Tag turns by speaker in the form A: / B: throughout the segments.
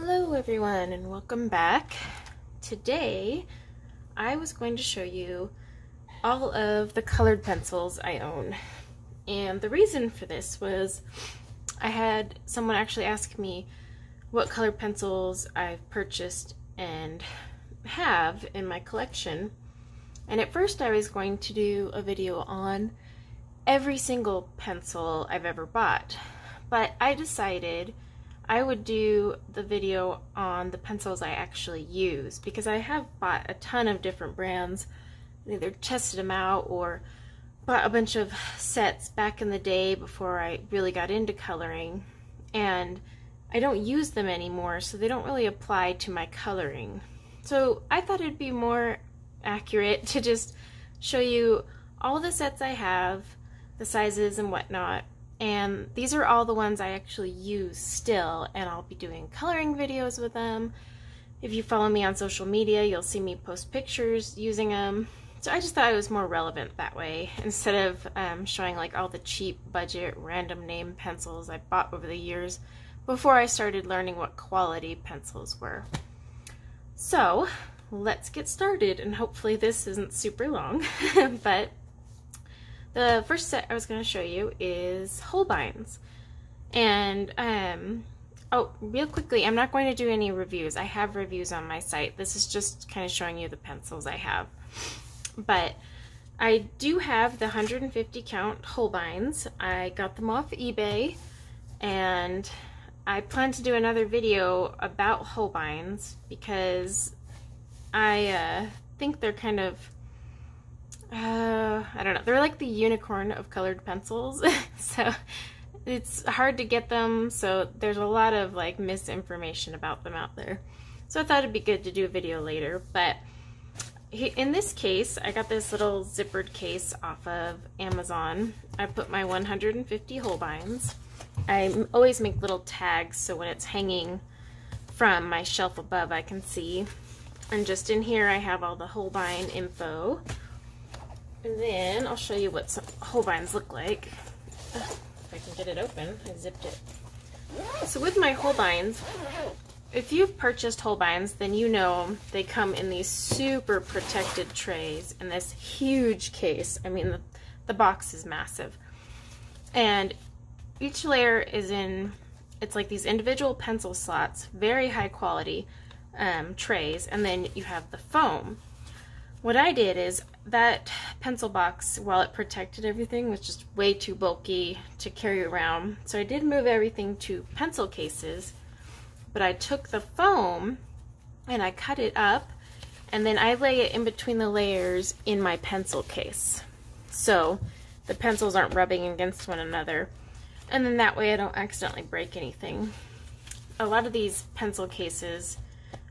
A: Hello everyone and welcome back. Today I was going to show you all of the colored pencils I own, and the reason for this was I had someone actually ask me what colored pencils I've purchased and have in my collection, and at first I was going to do a video on every single pencil I've ever bought, but I decided I would do the video on the pencils I actually use, because I have bought a ton of different brands, either tested them out or bought a bunch of sets back in the day before I really got into coloring, and I don't use them anymore, so they don't really apply to my coloring. So I thought it'd be more accurate to just show you all the sets I have, the sizes and whatnot. And these are all the ones I actually use still, and I'll be doing coloring videos with them. If you follow me on social media, you'll see me post pictures using them. So I just thought it was more relevant that way, instead of showing like all the cheap budget random name pencils I bought over the years before I started learning what quality pencils were. So let's get started, and hopefully this isn't super long. But the first set I was going to show you is Holbein's. And, oh, real quickly, I'm not going to do any reviews. I have reviews on my site. This is just kind of showing you the pencils I have. But I do have the 150 count Holbein's. I got them off eBay, and I plan to do another video about Holbein's because I think they're kind of, I don't know, they're like the unicorn of colored pencils. So it's hard to get them, so there's a lot of like misinformation about them out there. So I thought it'd be good to do a video later. But in this case, I got this little zippered case off of Amazon. I put my 150 Holbeins. I always make little tags so when it's hanging from my shelf above I can see. And just in here I have all the Holbein info. And then I'll show you what some Holbeins look like. If I can get it open, I zipped it. So with my Holbeins, if you've purchased Holbeins, then you know they come in these super protected trays in this huge case. I mean, the box is massive. And each layer is in, it's like these individual pencil slots, very high quality trays, and then you have the foam. What I did is, that pencil box, while it protected everything, was just way too bulky to carry around. So I did move everything to pencil cases, but I took the foam and I cut it up, and then I lay it in between the layers in my pencil case. So the pencils aren't rubbing against one another. And then that way I don't accidentally break anything. A lot of these pencil cases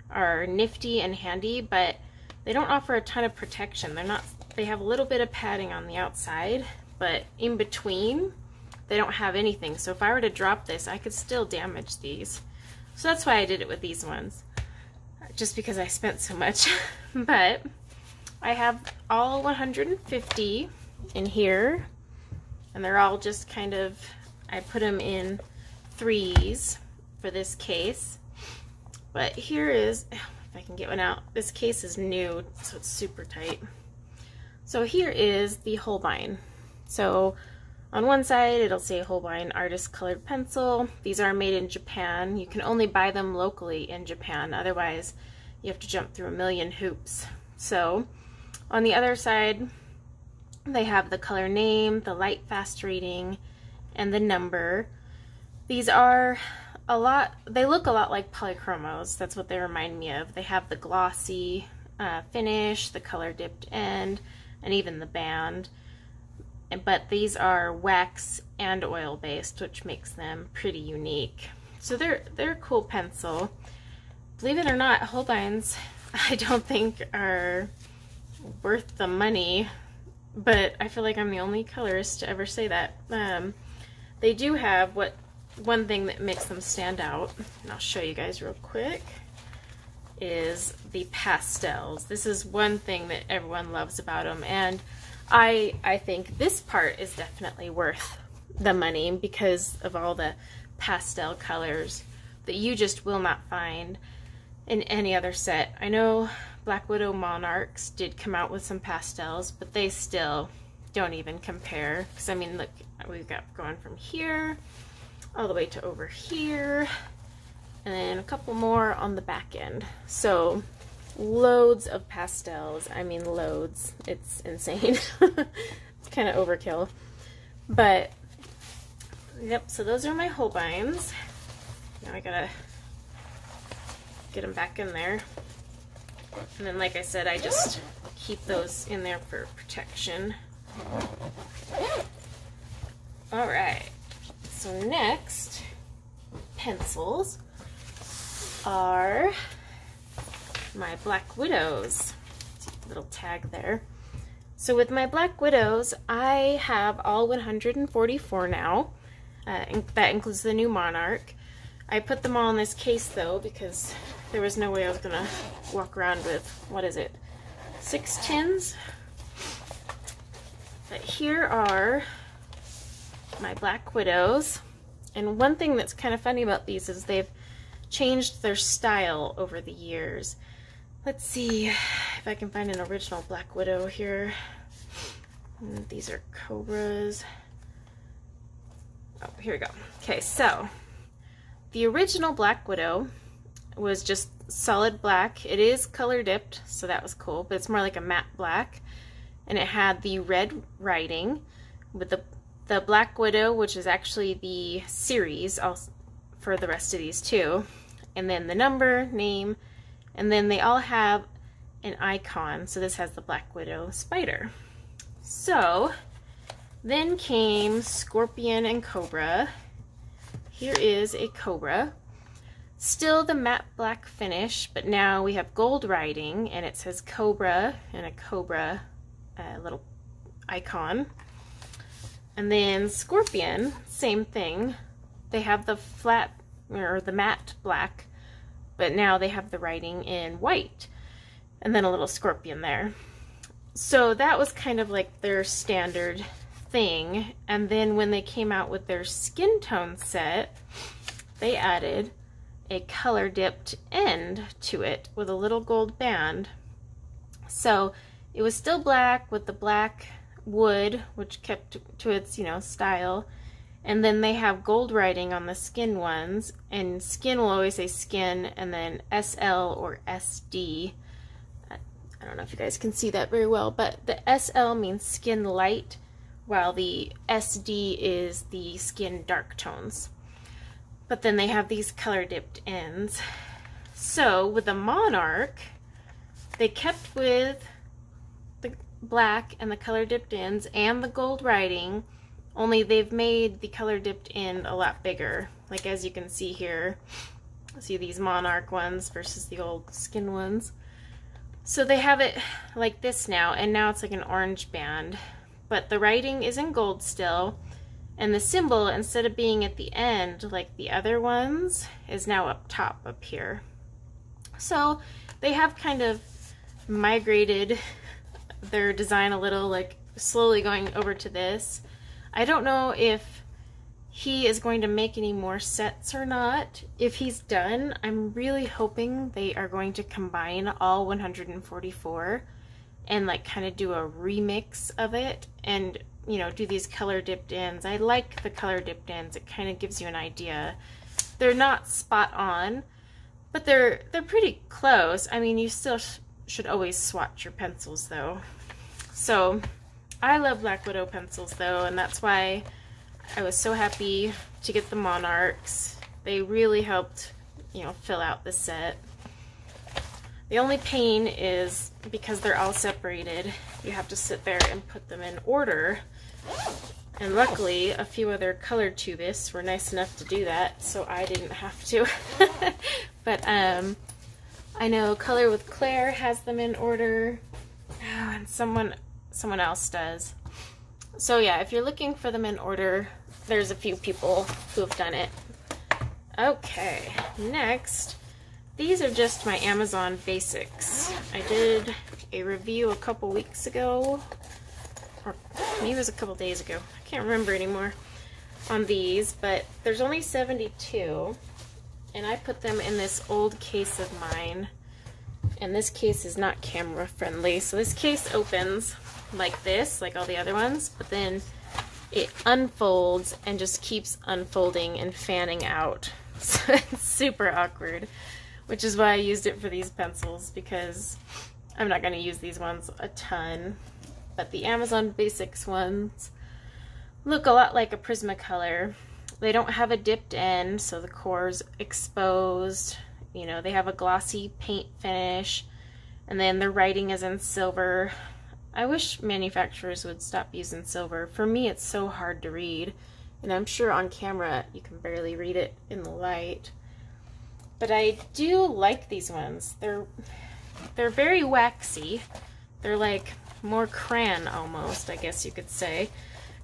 A: are nifty and handy, but they don't offer a ton of protection. They have a little bit of padding on the outside, but in between, they don't have anything. So if I were to drop this, I could still damage these. So that's why I did it with these ones, just because I spent so much. But I have all 150 in here, and they're all just kind of, I put them in threes for this case. But here is, if I can get one out, this case is new, so it's super tight. So here is the Holbein. So on one side it'll say Holbein Artist Colored Pencil. These are made in Japan. You can only buy them locally in Japan, otherwise you have to jump through a million hoops. So on the other side they have the color name, the Lightfast rating, and the number. These are they look a lot like Polychromos. That's what they remind me of. They have the glossy finish, the color dipped end, and even the band. But these are wax and oil based, which makes them pretty unique. So they're a cool pencil. Believe it or not, Holbeins I don't think are worth the money, but I feel like I'm the only colorist to ever say that. They do have one thing that makes them stand out, and I'll show you guys real quick, is the pastels. This is one thing that everyone loves about them, and I think this part is definitely worth the money because of all the pastel colors. that you just will not find in any other set. I know Black Widow Monarchs did come out with some pastels, but they still don't even compare. Because I mean, look, we've got going from here all the way to over here, and then a couple more on the back end. So loads of pastels. I mean, loads. It's insane. It's kind of overkill. But yep, so those are my Holbeins. Now I gotta get them back in there. And then, like I said, I just keep those in there for protection. Alright, so next pencils are my Black Widows. Little tag there. So with my Black Widows, I have all 144 now. That includes the new Monarch. I put them all in this case though, because there was no way I was gonna walk around with, what is it, 6 tins? But here are my Black Widows. And one thing that's kind of funny about these is they've changed their style over the years. Let's see if I can find an original Black Widow here. These are Cobras. Oh, here we go. Okay, so the original Black Widow was just solid black. It is color dipped, so that was cool, but it's more like a matte black. And it had the red writing with the Black Widow, which is actually the series for the rest of these too. And then the number, name, and then they all have an icon. So this has the Black Widow spider. So then came Scorpion and Cobra. Here is a Cobra. Still the matte black finish, but now we have gold writing, and it says Cobra and a Cobra little icon. And then Scorpion, same thing. They have the flat, or the matte black, but now they have the writing in white. And then a little scorpion there. So that was kind of like their standard thing. And then when they came out with their skin tone set, they added a color dipped end to it with a little gold band. So it was still black with the black wood, which kept to its, you know, style. And then they have gold writing on the skin ones, and skin will always say skin, and then SL or SD. I don't know if you guys can see that very well, but the SL means skin light, while the SD is the skin dark tones. But then they have these color dipped ends. So with the Monarch, they kept with the black and the color dipped ends and the gold writing, only they've made the color dipped end a lot bigger. Like as you can see here, see these Monarch ones versus the old skin ones. So they have it like this now, and now it's like an orange band, but the writing is in gold still, and the symbol, instead of being at the end like the other ones, is now up top up here. So they have kind of migrated their design a little, like slowly going over to this. I don't know if he is going to make any more sets or not. If he's done, I'm really hoping they are going to combine all 144 and like kind of do a remix of it, and you know, do these color dipped ends. I like the color dipped ends. It kind of gives you an idea. They're not spot on, but they're pretty close. I mean, you still should always swatch your pencils though. So I love Black Widow pencils though, and that's why I was so happy to get the Monarchs. They really helped, you know, fill out the set. The only pain is because they're all separated, you have to sit there and put them in order. And luckily, a few other colored tubists were nice enough to do that, so I didn't have to. But I know Color with Claire has them in order, and someone else does. So yeah, if you're looking for them in order, there's a few people who have done it. Okay, next, these are just my Amazon basics. I did a review a couple weeks ago, or maybe it was a couple days ago, I can't remember anymore, on these, but there's only 72, and I put them in this old case of mine. And this case is not camera friendly. So this case opens like this, like all the other ones, but then it unfolds and just keeps unfolding and fanning out. So it's super awkward, which is why I used it for these pencils, because I'm not going to use these ones a ton. But the Amazon Basics ones look a lot like a Prismacolor. They don't have a dipped end, so the core's exposed. You know, they have a glossy paint finish, and then the writing is in silver. I wish manufacturers would stop using silver. For me, it's so hard to read, and I'm sure on camera you can barely read it in the light. But I do like these ones. They're very waxy. They're like more crayon almost, I guess you could say.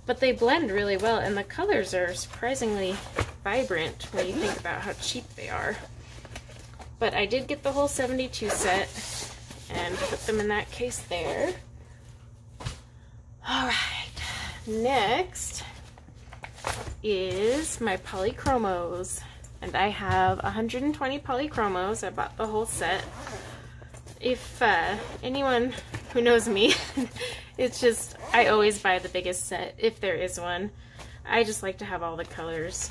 A: But they blend really well, and the colors are surprisingly vibrant when you think about how cheap they are. But I did get the whole 72 set and put them in that case there. Alright, next is my Polychromos. And I have 120 Polychromos. I bought the whole set. If anyone who knows me, it's just, I always buy the biggest set, if there is one. I just like to have all the colors.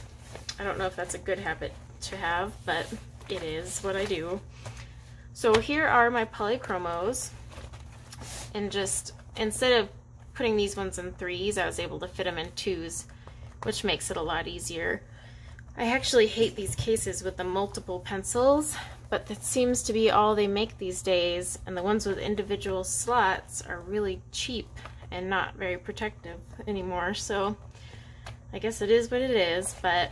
A: I don't know if that's a good habit to have, but it is what I do. So here are my Polychromos, and just instead of putting these ones in 3s, I was able to fit them in 2s, which makes it a lot easier. I actually hate these cases with the multiple pencils, but that seems to be all they make these days, and the ones with individual slots are really cheap and not very protective anymore, so I guess it is what it is. But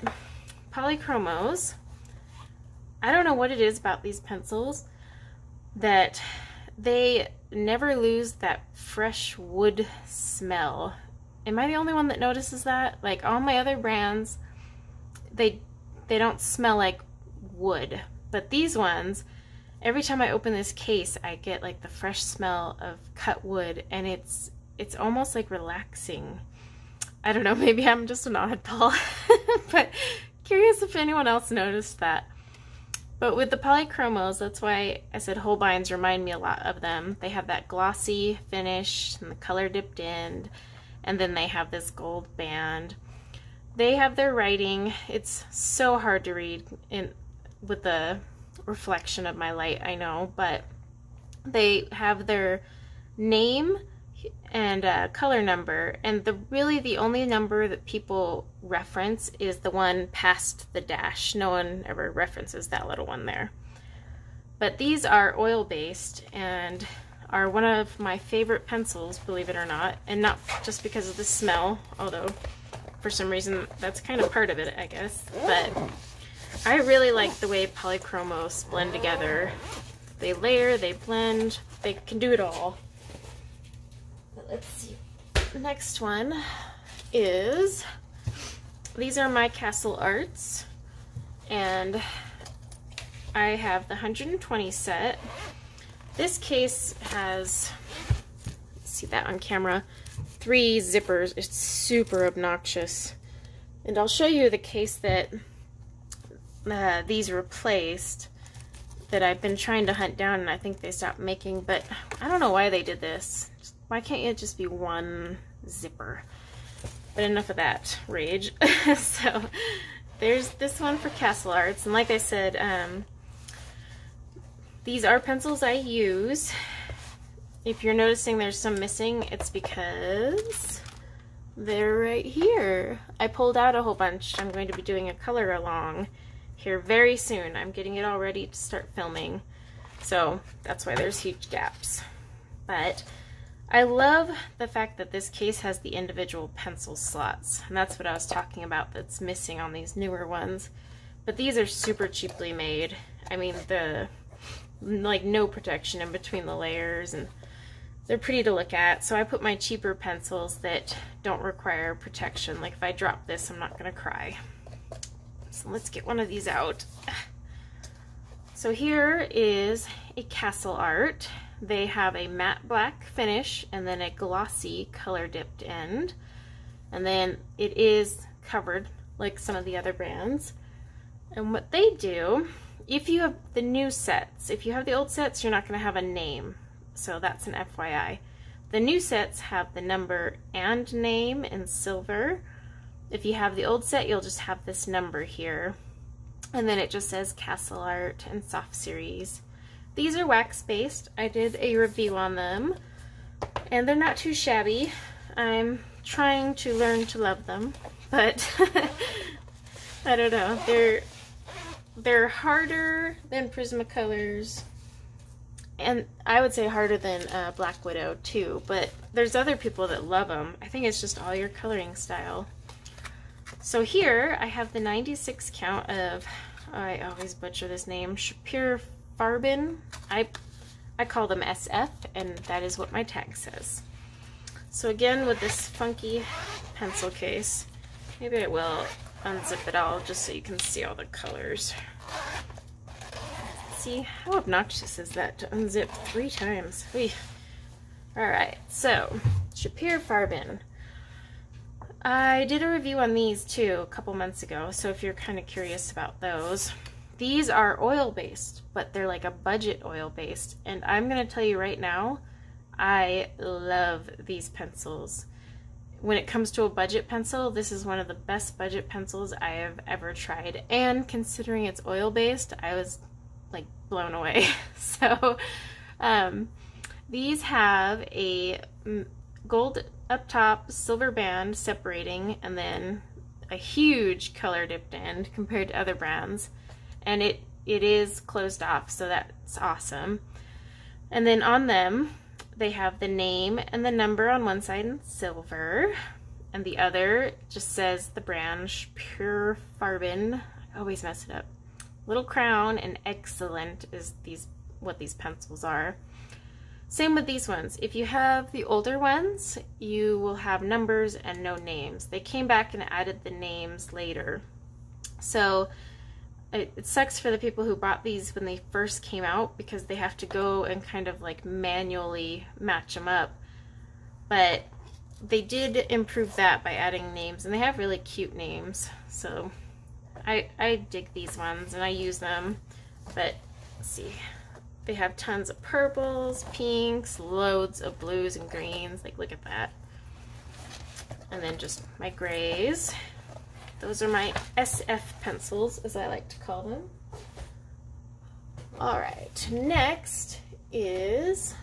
A: Polychromos, I don't know what it is about these pencils that they never lose that fresh wood smell. Am I the only one that notices that? Like all my other brands, they don't smell like wood. But these ones, every time I open this case, I get like the fresh smell of cut wood, and it's almost like relaxing. I don't know, maybe I'm just an oddball, but curious if anyone else noticed that. But with the Polychromos, that's why I said Holbeins remind me a lot of them. They have that glossy finish and the color dipped end, and then they have this gold band. They have their writing. It's so hard to read with the reflection of my light, I know, but they have their name and color number, and really the only number that people reference is the one past the dash. No one ever references that little one there. But these are oil-based and are one of my favorite pencils, believe it or not, and not just because of the smell, although for some reason that's kind of part of it, I guess. But I really like the way Polychromos blend together. They layer, they blend, they can do it all. But let's see. The next one is, these are my Castle Arts, and I have the 120 set. This case has, see that on camera, 3 zippers. It's super obnoxious. And I'll show you the case that these replaced, that I've been trying to hunt down, and I think they stopped making, but I don't know why they did this. Why can't it just be one zipper? But enough of that rage. So there's this one for Castle Arts, and like I said, these are pencils I use. If you're noticing there's some missing, it's because they're right here. I pulled out a whole bunch. I'm going to be doing a color along here very soon. I'm getting it all ready to start filming, so that's why there's huge gaps. But I love the fact that this case has the individual pencil slots, and that's what I was talking about that's missing on these newer ones. But these are super cheaply made. I mean, like no protection in between the layers, and they're pretty to look at. So I put my cheaper pencils that don't require protection. Like if I drop this, I'm not gonna cry. So let's get one of these out. So here is a Castle Art. They have a matte black finish and then a glossy color dipped end. And then it is covered like some of the other brands. And what they do, if you have the new sets, if you have the old sets, you're not going to have a name. So that's an FYI. The new sets have the number and name in silver. If you have the old set, you'll just have this number here. And then it just says Castle Art and Soft Series. These are wax-based. I did a review on them, and they're not too shabby. I'm trying to learn to love them, but I don't know. They're harder than Prismacolors, and I would say harder than Black Widow too, but there's other people that love them. I think it's just all your coloring style. So here I have the 96 count of, I always butcher this name, Shapir Farben. I call them SF, and that is what my tag says. So again, with this funky pencil case, maybe I will unzip it all just so you can see all the colors. See, how obnoxious is that to unzip 3 times? Alright, so Shapir Farben. I did a review on these too a couple months ago, so if you're kind of curious about those. These are oil-based, but they're like a budget oil-based, and I'm going to tell you right now, I love these pencils. When it comes to a budget pencil, this is one of the best budget pencils I have ever tried, and considering it's oil-based, I was like blown away. So these have a gold up top, silver band separating, and then a huge color dipped end compared to other brands, and it is closed off, so that's awesome. And then on them they have the name and the number on one side in silver, and the other just says the brand Shapir Farben. I always mess it up. Little crown and excellent is what these pencils are. Same with these ones. If you have the older ones, you will have numbers and no names. They came back and added the names later. So it sucks for the people who bought these when they first came out, because they have to go and kind of like manually match them up. But they did improve that by adding names, and they have really cute names. So I dig these ones and I use them. But let's see. They have tons of purples, pinks, loads of blues and greens. Like, look at that. And then just my grays. Those are my SF pencils, as I like to call them. All right, next is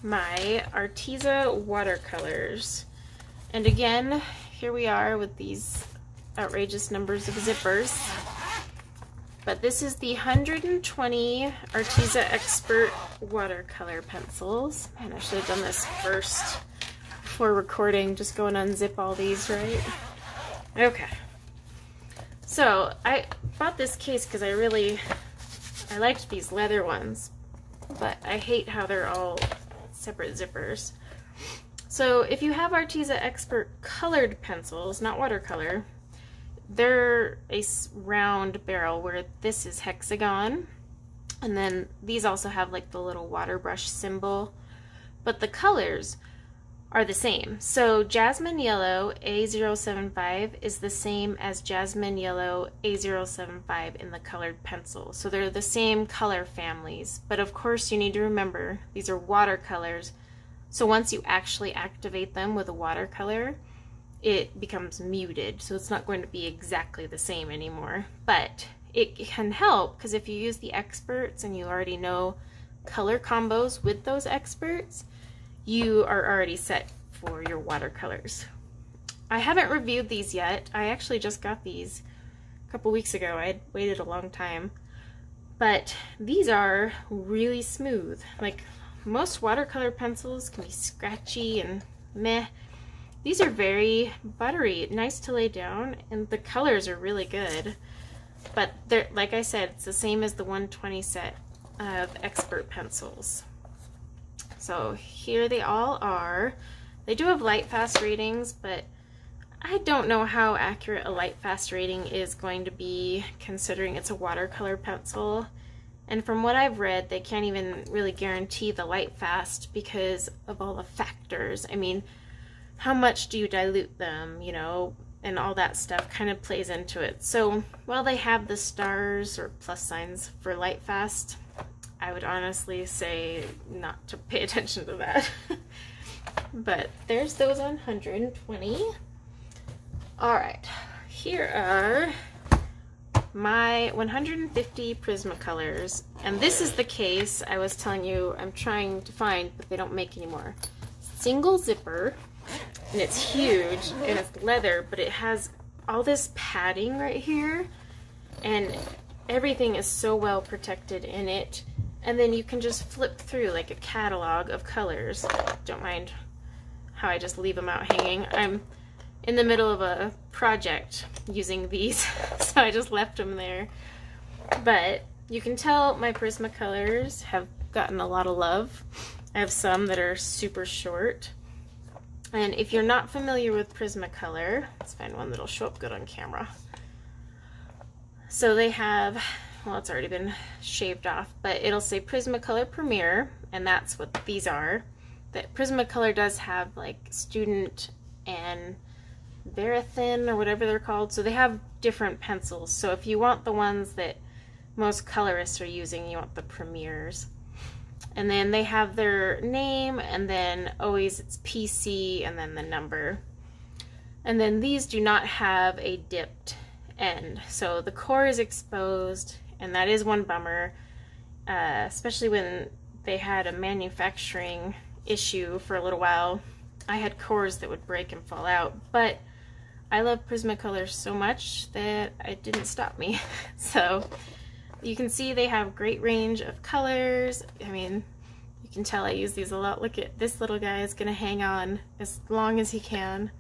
A: my Arteza watercolors. And again, here we are with these outrageous numbers of zippers. But this is the 120 Arteza Expert watercolor pencils. Man, I should have done this first before recording. Just go and unzip all these, right? Okay. So I bought this case because I liked these leather ones, but I hate how they're all separate zippers. So if you have Arteza Expert colored pencils, not watercolor, they're a round barrel, where this is hexagon, and then these also have like the little water brush symbol, but the colors are the same. So Jasmine Yellow A075 is the same as Jasmine Yellow A075 in the colored pencil. So they're the same color families, but of course you need to remember these are watercolors. So once you actually activate them with a watercolor, it becomes muted, so it's not going to be exactly the same anymore. But it can help, because if you use the experts and you already know color combos with those experts, you are already set for your watercolors. I haven't reviewed these yet. I actually just got these a couple weeks ago. I had waited a long time. But these are really smooth. Like, most watercolor pencils can be scratchy and meh. These are very buttery, nice to lay down, and the colors are really good. But they're, like I said, it's the same as the 120 set of expert pencils. So here they all are. They do have Lightfast ratings, but I don't know how accurate a Lightfast rating is going to be, considering it's a watercolor pencil. And from what I've read, they can't even really guarantee the Lightfast because of all the factors. I mean, how much do you dilute them, you know, and all that stuff kind of plays into it. So while they have the stars or plus signs for Lightfast, I would honestly say not to pay attention to that. But there's those on 120. Alright, here are my 150 Prismacolors, and this is the case I was telling you I'm trying to find, but they don't make anymore. Single zipper, and it's huge, and it's leather, but it has all this padding right here, and everything is so well protected in it. And then you can just flip through like a catalog of colors. Don't mind how I just leave them out hanging. I'm in the middle of a project using these, so I just left them there. But you can tell my Prismacolors have gotten a lot of love. I have some that are super short. And if you're not familiar with Prismacolor, let's find one that'll show up good on camera. So they have, well, it's already been shaved off, but it'll say Prismacolor Premier, and that's what these are. That Prismacolor does have like student and Verithin or whatever they're called, so they have different pencils. So if you want the ones that most colorists are using, you want the Premiers. And then they have their name, and then always it's PC and then the number. And then these do not have a dipped end, so the core is exposed, and that is one bummer, especially when they had a manufacturing issue for a little while. I had cores that would break and fall out, but I love Prismacolor so much that it didn't stop me. So you can see they have great range of colors. I mean, you can tell I use these a lot. Look at this little guy is gonna hang on as long as he can.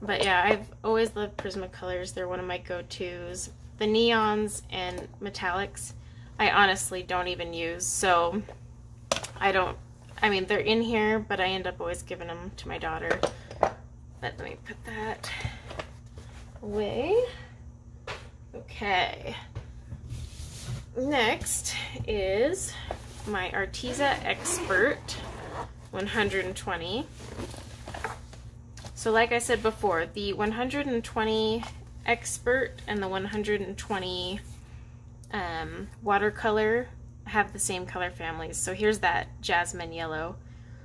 A: But yeah, I've always loved Prismacolors. They're one of my go-tos. The neons and metallics, I honestly don't even use, so I mean, they're in here, but I end up always giving them to my daughter. But let me put that away. Okay. Next is my Arteza Expert 120. So like I said before, the 120 Expert and the 120 watercolor have the same color families. So here's that Jasmine Yellow.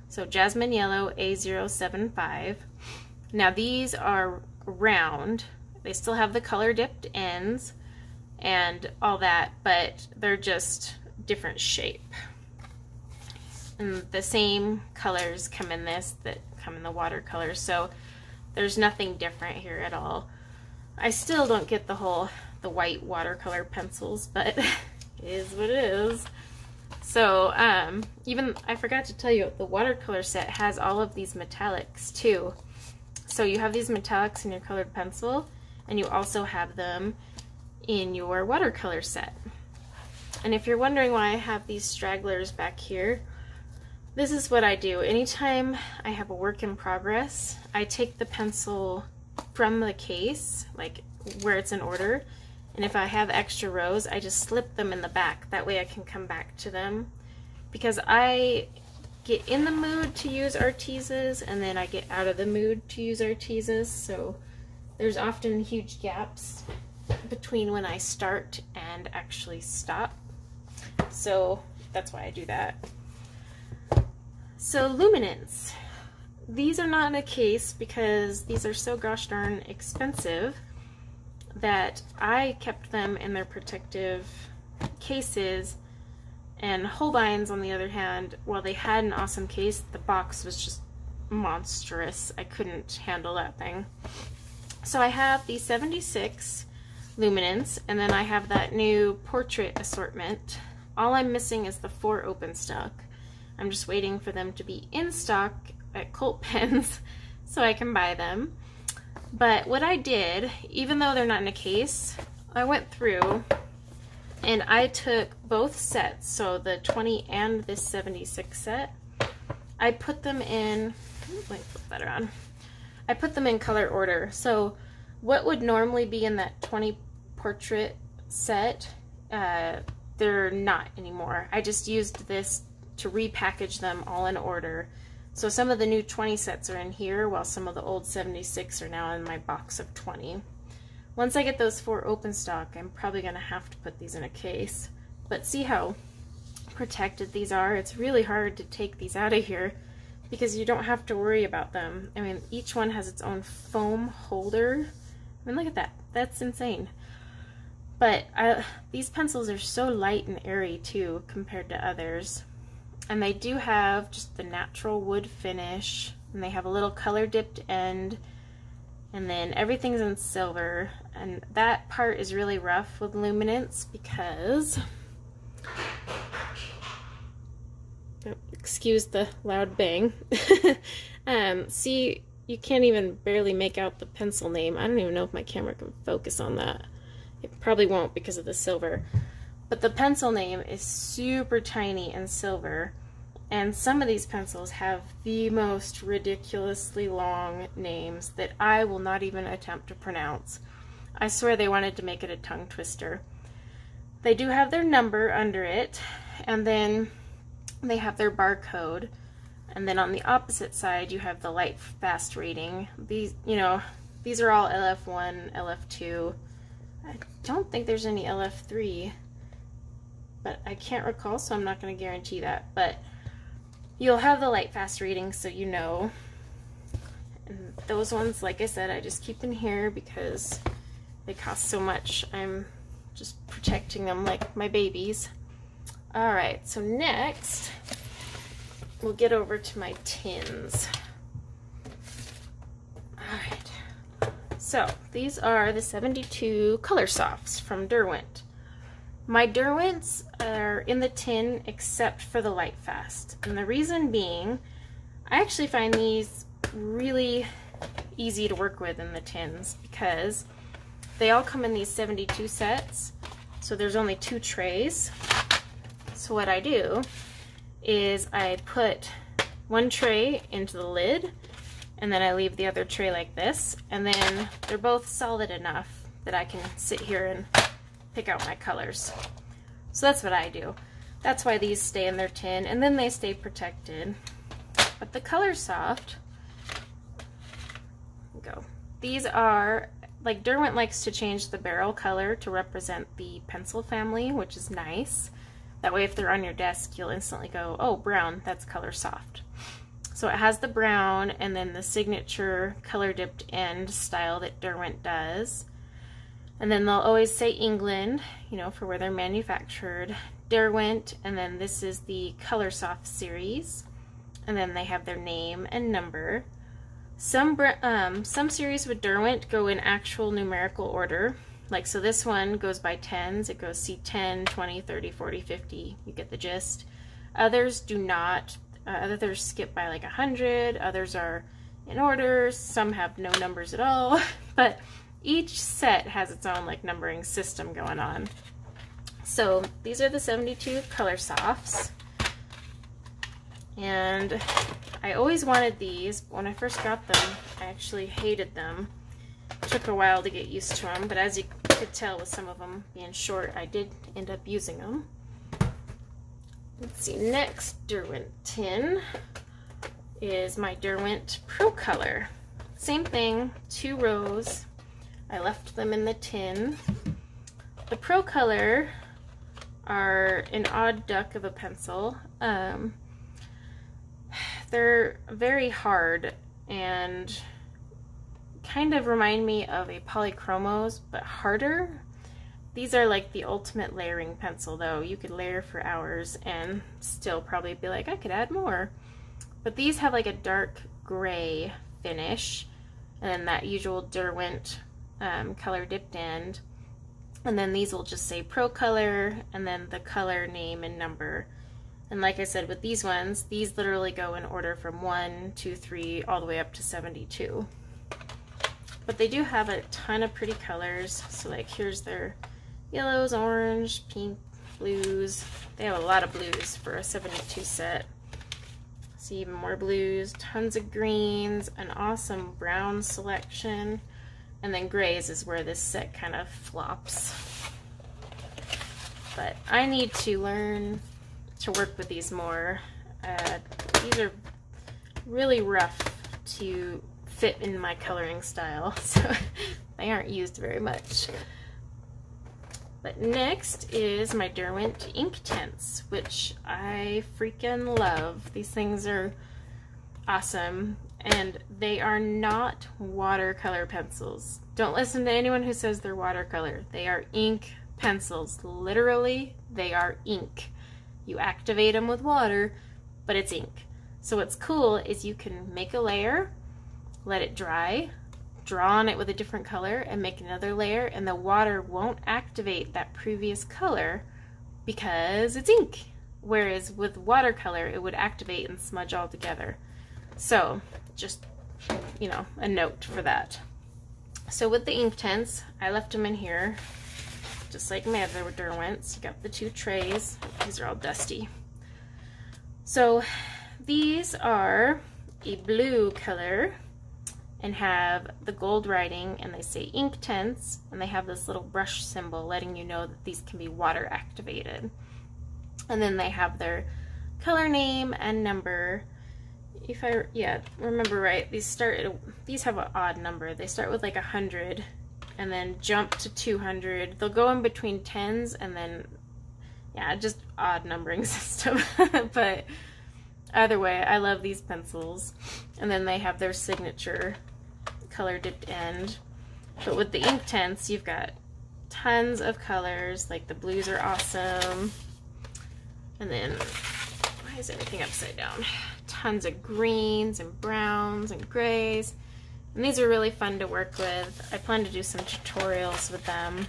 A: So Jasmine Yellow A075. Now these are round. They still have the color dipped ends and all that, but they're just different shape. And the same colors come in this that come in the watercolor, so there's nothing different here at all. I still don't get the white watercolor pencils, but it is what it is. So even I forgot to tell you, the watercolor set has all of these metallics too. So you have these metallics in your colored pencil, and you also have them in your watercolor set. And if you're wondering why I have these stragglers back here, this is what I do. Anytime I have a work in progress, I take the pencil from the case, like where it's in order, and if I have extra rows, I just slip them in the back. That way I can come back to them, because I get in the mood to use Artezas and then I get out of the mood to use Artezas, so there's often huge gaps between when I start and actually stop. So that's why I do that. So Luminance. These are not in a case because these are so gosh darn expensive that I kept them in their protective cases. And Holbein's, on the other hand, while they had an awesome case, the box was just monstrous. I couldn't handle that thing. So I have the 76 Luminance, and then I have that new portrait assortment. All I'm missing is the 4 open stock. I'm just waiting for them to be in stock at Colt Pens so I can buy them. But what I did, even though they're not in a case, I went through and I took both sets, so the 20 and this 76 set, I put them in, let me flip that around. I put them in color order. So what would normally be in that 20 portrait set, they're not anymore. I just used this to repackage them all in order So some of the new 20 sets are in here, while some of the old 76 are now in my box of 20. Once I get those 4 open stock, I'm probably going to have to put these in a case. But see how protected these are? It's really hard to take these out of here because you don't have to worry about them. I mean, each one has its own foam holder. I mean, look at that. That's insane. But these pencils are so light and airy too compared to others. And they do have just the natural wood finish, and they have a little color dipped end, and then everything's in silver. And that part is really rough with Luminance because, oh, excuse the loud bang. See, you can't even barely make out the pencil name. I don't even know if my camera can focus on that. It probably won't because of the silver. But the pencil name is super tiny and silver. And some of these pencils have the most ridiculously long names that I will not even attempt to pronounce. I swear they wanted to make it a tongue twister. They do have their number under it, and then they have their barcode. And then on the opposite side, you have the Lightfast rating. These, you know, these are all LF1, LF2. I don't think there's any LF3, but I can't recall, so I'm not going to guarantee that. But you'll have the Lightfast rating, so you know. And those ones, like I said, I just keep in here because they cost so much. I'm just protecting them like my babies. Alright, so next, we'll get over to my tins. Alright. So, these are the 72 Color Softs from Derwent. My Derwents are in the tin except for the Lightfast. And the reason being, I actually find these really easy to work with in the tins because they all come in these 72 sets. So there's only 2 trays. So what I do is I put one tray into the lid, and then I leave the other tray like this, and then they're both solid enough that I can sit here and pick out my colors. So that's what I do. That's why these stay in their tin, and then they stay protected. But the Color Soft, go. These are, like, Derwent likes to change the barrel color to represent the pencil family, which is nice. That way if they're on your desk, you'll instantly go, oh, brown, that's Color Soft. So it has the brown and then the signature color dipped end style that Derwent does. And then they'll always say England, you know, for where they're manufactured. Derwent, and then this is the Color Soft series. And then they have their name and number. Some series with Derwent go in actual numerical order. Like, so this one goes by tens. It goes C10, 20, 30, 40, 50. You get the gist. Others do not. Others skip by like 100. Others are in order. Some have no numbers at all. But each set has its own like numbering system going on. So these are the 72 Color Softs. And I always wanted these, but when I first got them, I actually hated them. It took a while to get used to them, but as you could tell with some of them being short, I did end up using them. Let's see, next Derwent tin is my Derwent Pro Color. Same thing, 2 rows. I left them in the tin. The Pro Color are an odd duck of a pencil. They're very hard and kind of remind me of a Polychromos, but harder. These are like the ultimate layering pencil though. You could layer for hours and still probably be like, I could add more. But these have like a dark gray finish, and then that usual Derwent color dipped end. And then these will just say Pro Color, and then the color name and number. And like I said, with these ones, these literally go in order from 1, 2, 3, all the way up to 72. But they do have a ton of pretty colors. So like here's their yellows, orange, pink, blues. They have a lot of blues for a 72 set. See even more blues, tons of greens, an awesome brown selection. And then grays is where this set kind of flops. But I need to learn to work with these more. These are really rough to fit in my coloring style, so they aren't used very much. But next is my Derwent Inktense, which I freaking love. These things are awesome, and they are not watercolor pencils. Don't listen to anyone who says they're watercolor. They are ink pencils. Literally, they are ink. You activate them with water, but it's ink. So what's cool is you can make a layer, let it dry, draw on it with a different color, and make another layer, and the water won't activate that previous color because it's ink. Whereas with watercolor, it would activate and smudge all together. So just, you know, a note for that. So with the Inktense, I left them in here, just like my other Derwents. You got the 2 trays. These are all dusty. So these are a blue color and have the gold writing, and they say Inktense, and they have this little brush symbol letting you know that these can be water activated. And then they have their color name and number. If I remember right, these have an odd number. They start with like 100 and then jump to 200. They'll go in between 10s and then, yeah, just odd numbering system. But either way, I love these pencils. And then they have their signature color dipped end. But with the Inktense, you've got tons of colors. Like the blues are awesome. And then, why is everything upside down? Tons of greens and browns and grays. And these are really fun to work with. I plan to do some tutorials with them.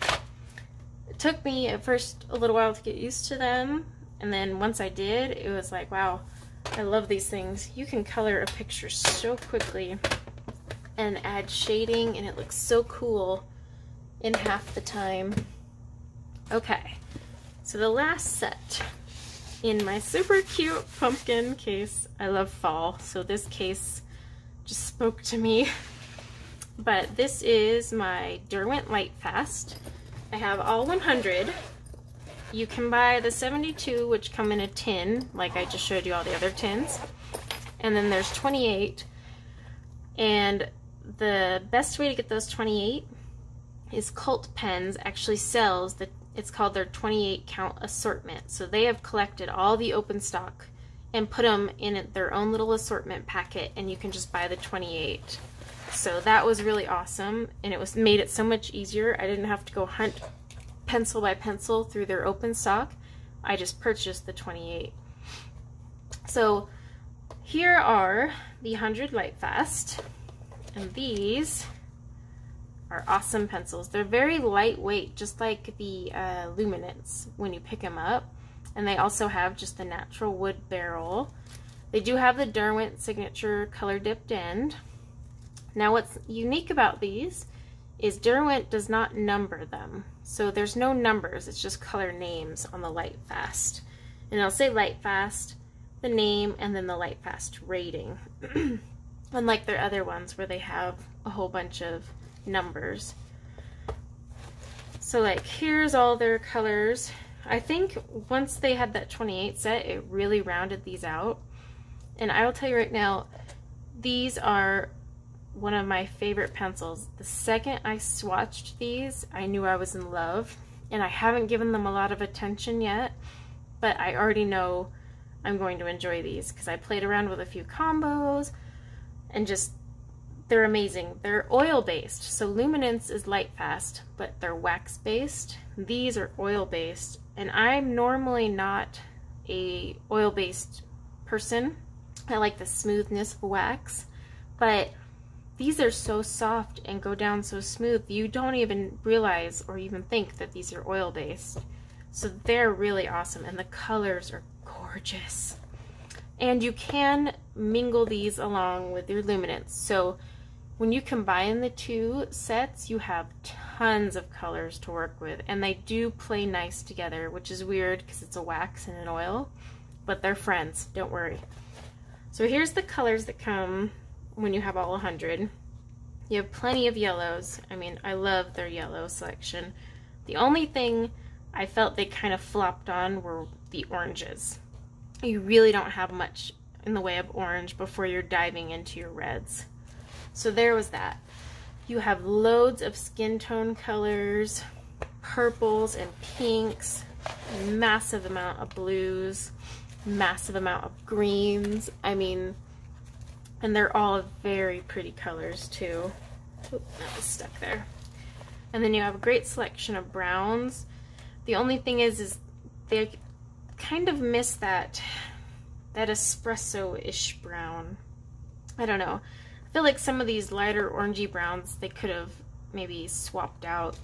A: It took me at first a little while to get used to them. And then once I did, it was like, wow, I love these things. You can color a picture so quickly and add shading, and it looks so cool in half the time. Okay, so the last set in my super cute pumpkin case. I love fall, so this case just spoke to me. But this is my Derwent Lightfast. I have all 100. You can buy the 72, which come in a tin, like I just showed you all the other tins. And then there's 28. And the best way to get those 28 is Cult Pens actually sells it's called their 28 count assortment. So they have collected all the open stock and put them in their own little assortment packet, and you can just buy the 28. So that was really awesome, and it made it so much easier. I didn't have to go hunt pencil by pencil through their open stock. I just purchased the 28. So here are the 100 Lightfast, and these are awesome pencils. They're very lightweight, just like the Luminance when you pick them up. And they also have just the natural wood barrel. They do have the Derwent signature color dipped end. Now what's unique about these is Derwent does not number them. So there's no numbers, it's just color names on the Lightfast. And it'll say Lightfast, the name, and then the Lightfast rating. Unlike their other ones where they have a whole bunch of numbers. So like here's all their colors. I think once they had that 28 set, it really rounded these out. And I will tell you right now, these are one of my favorite pencils. The second I swatched these, I knew I was in love. And I haven't given them a lot of attention yet, but I already know I'm going to enjoy these because I played around with a few combos and just, they're amazing. They're oil-based, so Luminance is Lightfast, but they're wax-based. These are oil-based, and I'm normally not a oil-based person. I like the smoothness of wax, but these are so soft and go down so smooth, you don't even realize or even think that these are oil-based. So they're really awesome, and the colors are gorgeous. And you can mingle these along with your Luminance. So when you combine the two sets, you have tons of colors to work with, and they do play nice together, which is weird because it's a wax and an oil, but they're friends, don't worry. So here's the colors that come when you have all 100. You have plenty of yellows. I mean, I love their yellow selection. The only thing I felt they kind of flopped on were the oranges. You really don't have much in the way of orange before you're diving into your reds. So there was that. You have loads of skin tone colors, purples and pinks, massive amount of blues, massive amount of greens. I mean, and they're all very pretty colors too. Oop, that was stuck there. And then you have a great selection of browns. The only thing is they kind of miss that espresso-ish brown. I don't know. I feel like some of these lighter orangey browns, they could have maybe swapped out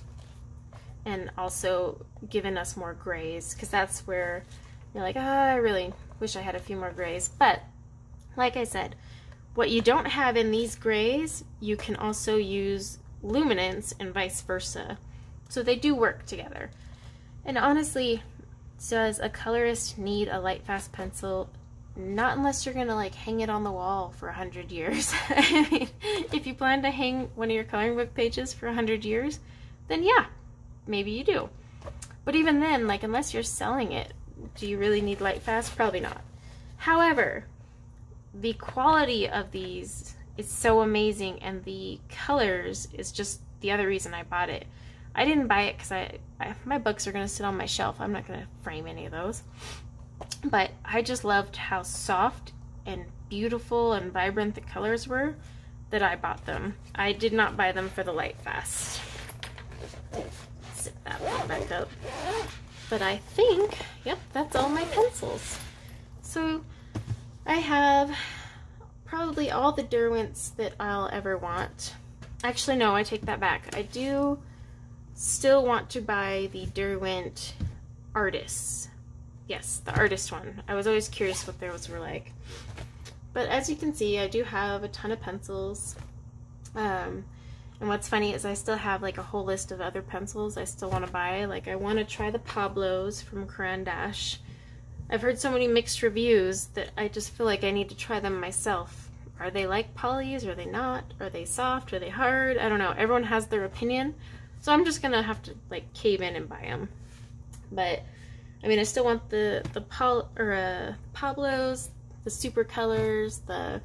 A: and also given us more grays, because that's where you're like, I really wish I had a few more grays. But like I said, what you don't have in these grays, you can also use Luminance and vice versa. So they do work together. And honestly, does a colorist need a Lightfast pencil? Not unless you're gonna like hang it on the wall for 100 years. I mean, if you plan to hang one of your coloring book pages for 100 years, then yeah, maybe you do. But even then, like, unless you're selling it, do you really need Lightfast? Probably not. However, the quality of these is so amazing, and the colors is just the other reason I bought it. I didn't buy it because my books are going to sit on my shelf. I'm not going to frame any of those. But I just loved how soft and beautiful and vibrant the colors were that I bought them. I did not buy them for the Lightfast. Zip that one back up. But I think, yep, that's all my pencils. So I have probably all the Derwents that I'll ever want. Actually, no, I take that back. I do still want to buy the Derwent Artists. Yes, the artist one. I was always curious what theirs were like. But as you can see, I do have a ton of pencils. And what's funny is I still have like a whole list of other pencils I still want to buy. Like, I want to try the Pablos from Caran d'Ache. I've heard so many mixed reviews that I just feel like I need to try them myself. Are they like polys? Are they not? Are they soft? Are they hard? I don't know. Everyone has their opinion. So I'm just gonna have to like cave in and buy them. But I mean, I still want the Pablos, the super colors, the,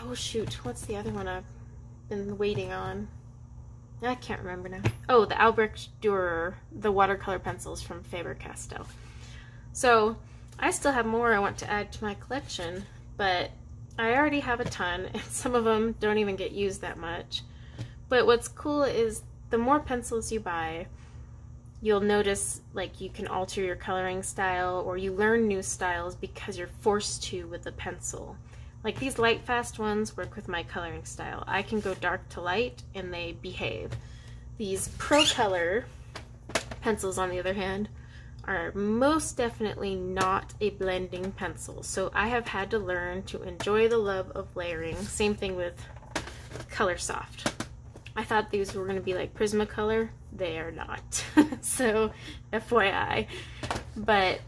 A: oh shoot, what's the other one I've been waiting on? I can't remember now. Oh, the Albrecht Dürer, the watercolor pencils from Faber-Castell. So I still have more I want to add to my collection, but I already have a ton, and some of them don't even get used that much. But what's cool is the more pencils you buy, you'll notice like you can alter your coloring style, or you learn new styles because you're forced to with the pencil. Like these Lightfast ones work with my coloring style. I can go dark to light and they behave. These Pro Color pencils, on the other hand, are most definitely not a blending pencil. So I have had to learn to enjoy the love of layering. Same thing with Color Soft. I thought these were going to be like Prismacolor. They are not. So FYI. But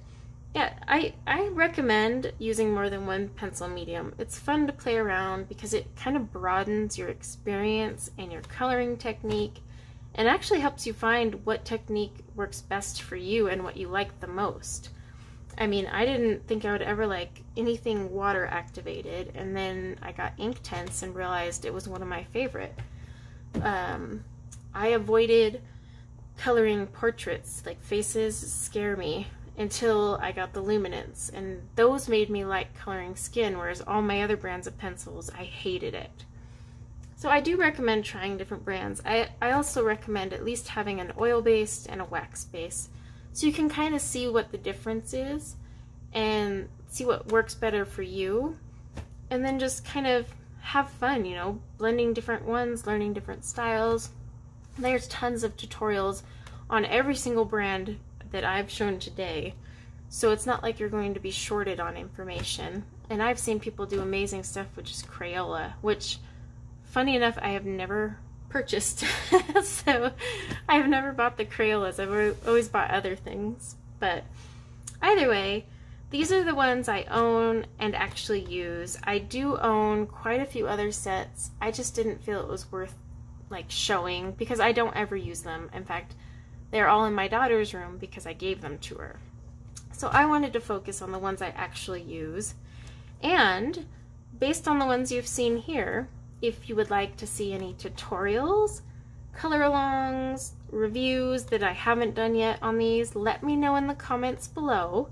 A: yeah, I recommend using more than one pencil medium. It's fun to play around because it kind of broadens your experience and your coloring technique, and actually helps you find what technique works best for you and what you like the most. I mean, I didn't think I would ever like anything water activated, and then I got Inktense and realized it was one of my favorite. I avoided coloring portraits, like faces scare me, until I got the Luminance, and those made me like coloring skin, whereas all my other brands of pencils, I hated it. So I do recommend trying different brands. I also recommend at least having an oil-based and a wax-based, so you can kind of see what the difference is and see what works better for you, and then just kind of have fun, you know, blending different ones, learning different styles. There's tons of tutorials on every single brand that I've shown today, so it's not like you're going to be shorted on information. And I've seen people do amazing stuff with just Crayola, which, funny enough, I have never purchased. So I've never bought the Crayolas. I've always bought other things. But either way, these are the ones I own and actually use. I do own quite a few other sets. I just didn't feel it was worth like showing because I don't ever use them. In fact, they're all in my daughter's room because I gave them to her. So I wanted to focus on the ones I actually use. And based on the ones you've seen here, if you would like to see any tutorials, color alongs, reviews that I haven't done yet on these, let me know in the comments below,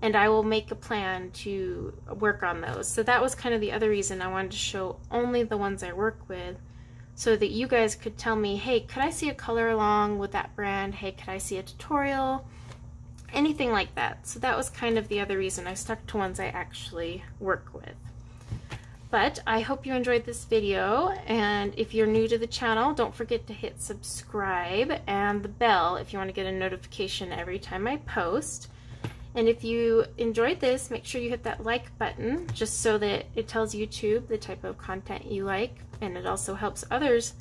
A: and I will make a plan to work on those. So that was kind of the other reason I wanted to show only the ones I work with, so that you guys could tell me, hey, could I see a color along with that brand? Hey, could I see a tutorial? Anything like that. So that was kind of the other reason I stuck to ones I actually work with. But I hope you enjoyed this video, and if you're new to the channel, don't forget to hit subscribe and the bell if you want to get a notification every time I post. And if you enjoyed this, make sure you hit that like button just so that it tells YouTube the type of content you like, and it also helps others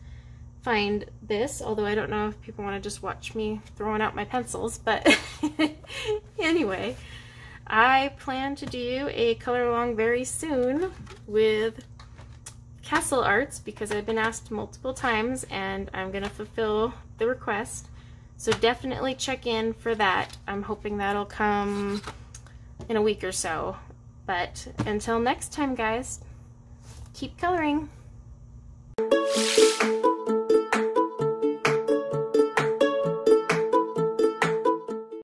A: find this, although I don't know if people want to just watch me throwing out my pencils, but anyway, I plan to do a color along very soon with Castle Arts because I've been asked multiple times and I'm going to fulfill the request. So definitely check in for that. I'm hoping that'll come in a week or so. But until next time, guys, keep coloring.